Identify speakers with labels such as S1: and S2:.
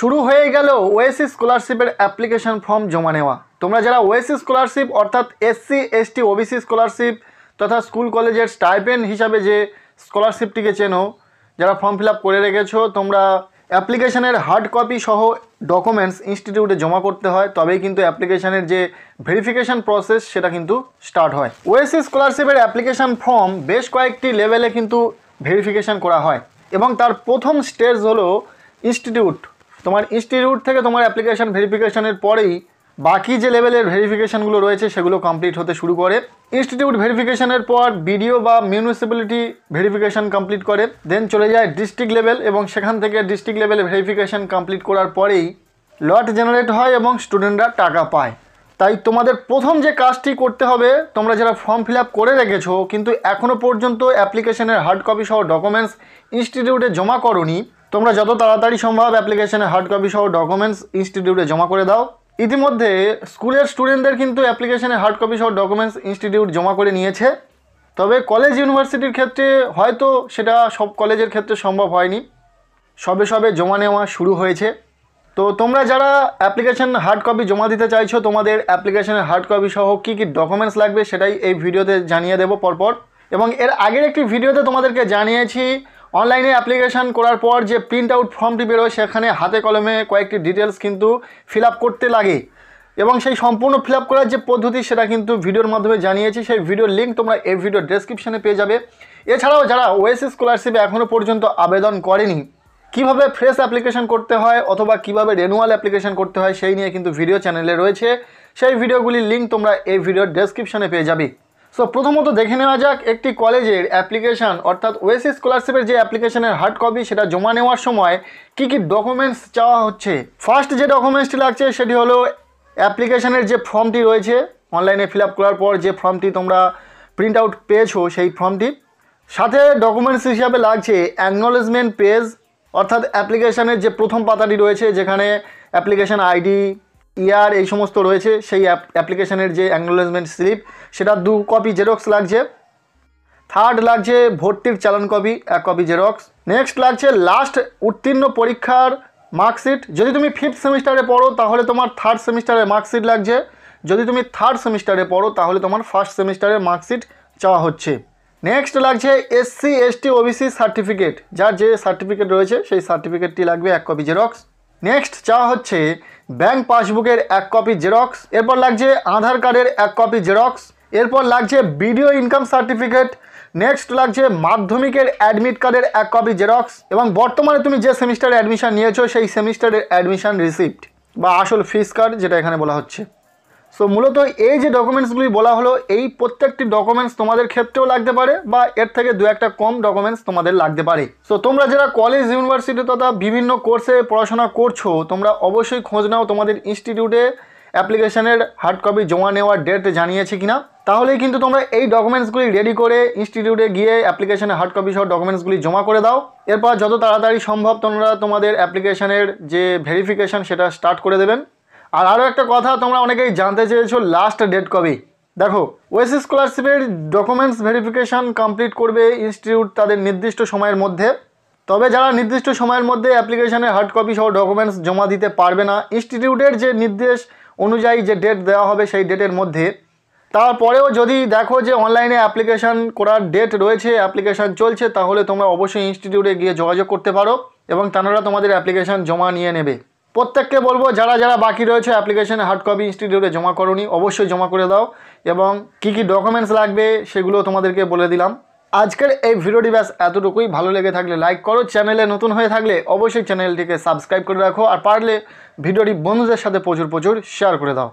S1: শুরু হয়ে গেল ওএসসি স্কলারশিপের অ্যাপ্লিকেশন ফর্ম জমা নেওয়া। তোমরা যারা ওএসসি স্কলারশিপ অর্থাৎ এসসি এসটি ওবিসি স্কলারশিপ তথা স্কুল কলেজের স্টাইপেন্ড হিসাবে যে স্কলারশিপটিকে চেনো, যারা ফর্ম ফিল আপ করে রেখেছো, তোমরা অ্যাপ্লিকেশনের হার্ড কপি সহ ডকুমেন্টস ইনস্টিটিউটে জমা করতে হয়, তবেই কিন্তু অ্যাপ্লিকেশনের যে ভেরিফিকেশান প্রসেস সেটা কিন্তু স্টার্ট হয়। ওএসসি স্কলারশিপের অ্যাপ্লিকেশান ফর্ম বেশ কয়েকটি লেভেলে কিন্তু ভেরিফিকেশান করা হয় এবং তার প্রথম স্টেজ হলো ইনস্টিটিউট। তোমার ইনস্টিটিউট থেকে তোমার অ্যাপ্লিকেশান ভেরিফিকেশানের পরেই বাকি যে লেভেলের ভেরিফিকেশানগুলো রয়েছে সেগুলো কমপ্লিট হতে শুরু করে। ইনস্টিটিউট ভেরিফিকেশানের পর বিডিও বা মিউনিসিপ্যালিটি ভেরিফিকেশান কমপ্লিট করে, দেন চলে যায় ডিস্ট্রিক্ট লেভেল এবং সেখান থেকে ডিস্ট্রিক্ট লেভেলে ভেরিফিকেশান কমপ্লিট করার পরেই লট জেনারেট হয় এবং স্টুডেন্টরা টাকা পায়। তাই তোমাদের প্রথম যে কাজটি করতে হবে, তোমরা যারা ফর্ম ফিল আপ করে রেখেছো কিন্তু এখনও পর্যন্ত অ্যাপ্লিকেশনের হার্ড কপি সহ ডকুমেন্টস ইনস্টিটিউটে জমা করোনি, তোমরা যত তাড়াতাড়ি সম্ভব অ্যাপ্লিকেশনের হার্ড কপি সহ ডকুমেন্টস ইনস্টিটিউটে জমা করে দাও। ইতিমধ্যে স্কুলের স্টুডেন্টদের কিন্তু অ্যাপ্লিকেশনের হার্ড কপি সহ ডকুমেন্টস ইনস্টিটিউট জমা করে নিয়েছে, তবে কলেজ ইউনিভার্সিটির ক্ষেত্রে হয়তো সেটা সব কলেজের ক্ষেত্রে সম্ভব হয়নি, সবে সবে জমা নেওয়া শুরু হয়েছে। তো তোমরা যারা অ্যাপ্লিকেশন হার্ড কপি জমা দিতে চাইছো, তোমাদের অ্যাপ্লিকেশনের হার্ড কপি সহ কী কী ডকুমেন্টস লাগবে সেটাই এই ভিডিওতে জানিয়ে দেবো পরপর। এবং এর আগের একটি ভিডিওতে তোমাদেরকে জানিয়েছি অনলাইনে অ্যাপ্লিকেশান করার পর যে প্রিন্ট আউট ফর্মটি বেরোয় সেখানে হাতে কলমে কয়েকটি ডিটেলস কিন্তু ফিল আপ করতে লাগে এবং সেই সম্পূর্ণ ফিল আপ করার যে পদ্ধতি সেটা কিন্তু ভিডিওর মাধ্যমে জানিয়েছি। সেই ভিডিওর লিঙ্ক তোমরা এই ভিডিওর ডেসক্রিপশানে পেয়ে যাবে। এছাড়াও যারা ওএসসি স্কলারশিপে এখনও পর্যন্ত আবেদন করেনি, কিভাবে ফ্রেশ অ্যাপ্লিকেশন করতে হয় অথবা কিভাবে রেনুয়াল অ্যাপ্লিকেশন করতে হয় সেই নিয়ে কিন্তু ভিডিও চ্যানেলে রয়েছে, সেই ভিডিওগুলির লিঙ্ক তোমরা এই ভিডিওর ডেসক্রিপশানে পেয়ে যাবে। সো প্রথমত দেখে নেওয়া যাক একটি কলেজের অ্যাপ্লিকেশান অর্থাৎ ওএসসি স্কলারশিপের যে অ্যাপ্লিকেশনের হার্ড কপি সেটা জমা নেওয়ার সময় কী কী ডকুমেন্টস চাওয়া হচ্ছে। ফার্স্ট যে ডকুমেন্টসটি লাগছে সেটি হলো অ্যাপ্লিকেশনের যে ফর্মটি রয়েছে, অনলাইনে ফিল আপ করার পর যে ফর্মটি তোমরা প্রিন্ট আউট পেয়েছো সেই ফর্মটি। সাথে ডকুমেন্টস হিসাবে লাগছে অ্যাকনলেজমেন্ট পেজ, অর্থাৎ অ্যাপ্লিকেশনের যে প্রথম পাতাটি রয়েছে যেখানে অ্যাপ্লিকেশন আইডি, ইয়ার এই সমস্ত রয়েছে, সেই অ্যাপ্লিকেশনের যে অ্যাকনলেজমেন্ট স্লিপ সেটা 2 কপি জেরক্স লাগছে। থার্ড লাগছে ভর্তির চালান কপি 1 কপি জেরক্স। নেক্সট লাগছে লাস্ট উত্তীর্ণ পরীক্ষার মার্কশিট। যদি তুমি 5th সেমিস্টারে পড়ো তাহলে তোমার 3rd সেমিস্টারের মার্কশিট লাগছে, যদি তুমি 3rd সেমিস্টারে পড়ো তাহলে তোমার 1st সেমিস্টারের মার্কশিট চাওয়া হচ্ছে। নেক্সট লাগছে এসসি এসটি ওবিসি সার্টিফিকেট, যার যে সার্টিফিকেট রয়েছে সেই সার্টিফিকেটটি লাগবে 1 কপি জেরক্স। নেক্সট চাওয়া হচ্ছে ব্যাংক পাসবুকের 1 কপি জেরক্স। এরপর লাগছে আধার কার্ডের 1 কপি জেরক্স। এরপর লাগছে বিডিও ইনকাম সার্টিফিকেট। নেক্সট লাগছে মাধ্যমিকের অ্যাডমিট কার্ডের 1 কপি জেরক্স এবং বর্তমানে তুমি যে সেমিস্টারে অ্যাডমিশন নিয়েছো সেই সেমিস্টারের অ্যাডমিশন রিসিপ্ট বা আসল ফিস কার্ড যেটা এখানে বলা হচ্ছে। সো মূলত এই যে ডকুমেন্টসগুলি বলা হলো, এই প্রত্যেকটি ডকুমেন্টস তোমাদের ক্ষেত্রেও লাগতে পারে বা এর থেকে 2-1টা কম ডকুমেন্টস তোমাদের লাগতে পারে। সো তোমরা যারা কলেজ ইউনিভার্সিটি তথা বিভিন্ন কোর্সে পড়াশোনা করছো, তোমরা অবশ্যই খোঁজ নাও তোমাদের ইনস্টিটিউটে অ্যাপ্লিকেশনের হার্ড কপি জমা নেওয়ার ডেট জানিয়েছে কিনা, তাহলেই কিন্তু তোমরা এই ডকুমেন্টসগুলি রেডি করে ইনস্টিটিউটে গিয়ে অ্যাপ্লিকেশনের হার্ড কপি সহ ডকুমেন্টসগুলি জমা করে দাও। এরপর যত তাড়াতাড়ি সম্ভব তোমরা তোমাদের অ্যাপ্লিকেশনের যে ভেরিফিকেশান সেটা স্টার্ট করে দেবেন। আর আরও একটা কথা তোমরা অনেকেই জানতে চেয়েছো লাস্ট ডেট কবে। দেখো, ওএসসি স্কলারশিপের ডকুমেন্টস ভেরিফিকেশান কমপ্লিট করবে ইনস্টিটিউট তাদের নির্দিষ্ট সময়ের মধ্যে, তবে যারা নির্দিষ্ট সময়ের মধ্যে অ্যাপ্লিকেশনের হার্ড কপি সহ ডকুমেন্টস জমা দিতে পারবে না ইনস্টিটিউটের যে নির্দেশ অনুযায়ী যে ডেট দেওয়া হবে সেই ডেটের মধ্যে, তারপরেও যদি দেখো যে অনলাইনে অ্যাপ্লিকেশান করার ডেট রয়েছে, অ্যাপ্লিকেশান চলছে, তাহলে তোমরা অবশ্যই ইনস্টিটিউটে গিয়ে যোগাযোগ করতে পারো এবং তারা তোমাদের অ্যাপ্লিকেশান জমা নিয়ে নেবে। প্রত্যেককে বলবো যারা যারা বাকি রয়েছে অ্যাপ্লিকেশনের হার্ড কপি ইনস্টিটিউটে জমা করোনি অবশ্যই জমা করে দাও এবং কী কী ডকুমেন্টস লাগবে সেগুলো তোমাদেরকে বলে দিলাম। আজকের এই ভিডিওটি ব্যাস এতটুকুই। ভালো লেগে থাকলে লাইক করো, চ্যানেলে নতুন হয়ে থাকলে অবশ্যই চ্যানেলটিকে সাবস্ক্রাইব করে রাখো আর পারলে ভিডিওটি বন্ধুদের সাথে প্রচুর শেয়ার করে দাও।